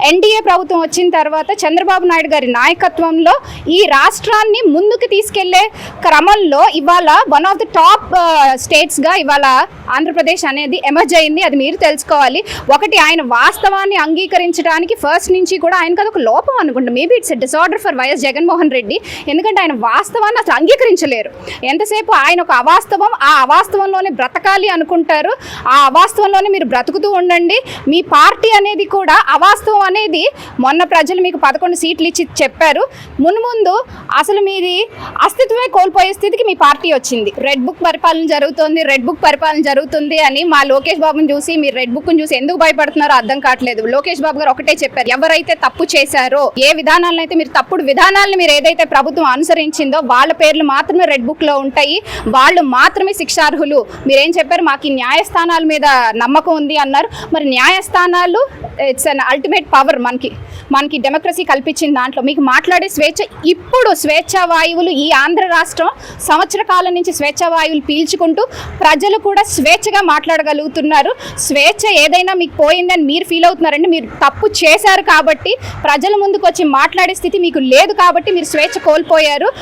NDA ప్రభుత్వం వచ్చిన తర్వాత చంద్రబాబు నాయుడు గారి నాయకత్వంలో ఈ రాష్ట్రాన్ని ముందుకు తీసుకెళ్లే క్రమంలో ఇవాళ వన్ ఆఫ్ ది టాప్ స్టేట్స్గా ఇవాళ ఆంధ్రప్రదేశ్ అనేది ఎమర్జ్ అయింది. అది మీరు తెలుసుకోవాలి. ఒకటి, ఆయన వాస్తవాన్ని అంగీకరించడానికి ఫస్ట్ నుంచి కూడా ఆయనకు అదొక లోపం అనుకుంటా. Maybe it's a disorder for YS Jaganmohan Reddy. ఎందుకంటే ఆయన వాస్తవాన్ని అసలు అంగీకరించలేరు. ఎంతసేపు ఆయన ఒక అవాస్తవం, ఆ అవాస్తవంలోనే బ్రతకాలి అనుకుంటారు. ఆ అవాస్తవంలోనే మీరు బ్రతుకుతూ ఉండండి. మీ పార్టీ అనేది కూడా అవాస్తవం అనేది మొన్న ప్రజలు మీకు 11 సీట్లు ఇచ్చి చెప్పారు. మున్ముందు అసలు మీది అస్తిత్వమే కోల్పోయే స్థితికి మీ పార్టీ వచ్చింది. రెడ్ బుక్ పరిపాలన జరుగుతుంది అని మా లోకేష్ బాబుని చూసి, మీరు రెడ్ బుక్ని చూసి ఎందుకు భయపడుతున్నారో అర్థం కావట్లేదు. లోకేష్ బాబు గారు ఒకటే చెప్పారు, ఎవరైతే తప్పు చేశారో, ఏ విధానాలను అయితే మీరు తప్పుడు విధానాలను మీరు ఏదైతే ప్రభుత్వం అనుసరించిందో వాళ్ళ పేర్లు మాత్రమే రెడ్ బుక్లో ఉంటాయి, వాళ్ళు మాత్రమే శిక్షార్హులు. మీరేం చెప్పారు, మాకు ఈ న్యాయస్థానాల మీద నమ్మకం ఉంది అన్నారు. మరి న్యాయస్థానాలు ఇట్స్ అన్ అల్టిమేట్ పవర్. మనకి డెమోక్రసీ కల్పించిన దాంట్లో మీకు మాట్లాడే స్వేచ్ఛ, ఇప్పుడు స్వేచ్ఛా వాయువులు ఈ ఆంధ్ర రాష్ట్రం సంవత్సర కాలం నుంచి స్వేచ్ఛా వాయువులు పీల్చుకుంటూ ప్రజలు కూడా స్వేచ్ఛగా మాట్లాడగలుగుతున్నారు. స్వేచ్ఛ ఏదైనా మీకు పోయిందని మీరు ఫీల్ అవుతున్నారండి. మీరు తప్పు చేశారు కాబట్టి, ప్రజల ముందుకు వచ్చి మాట్లాడే స్థితి మీకు లేదు కాబట్టి మీరు స్వేచ్ఛ కోల్పోయారు.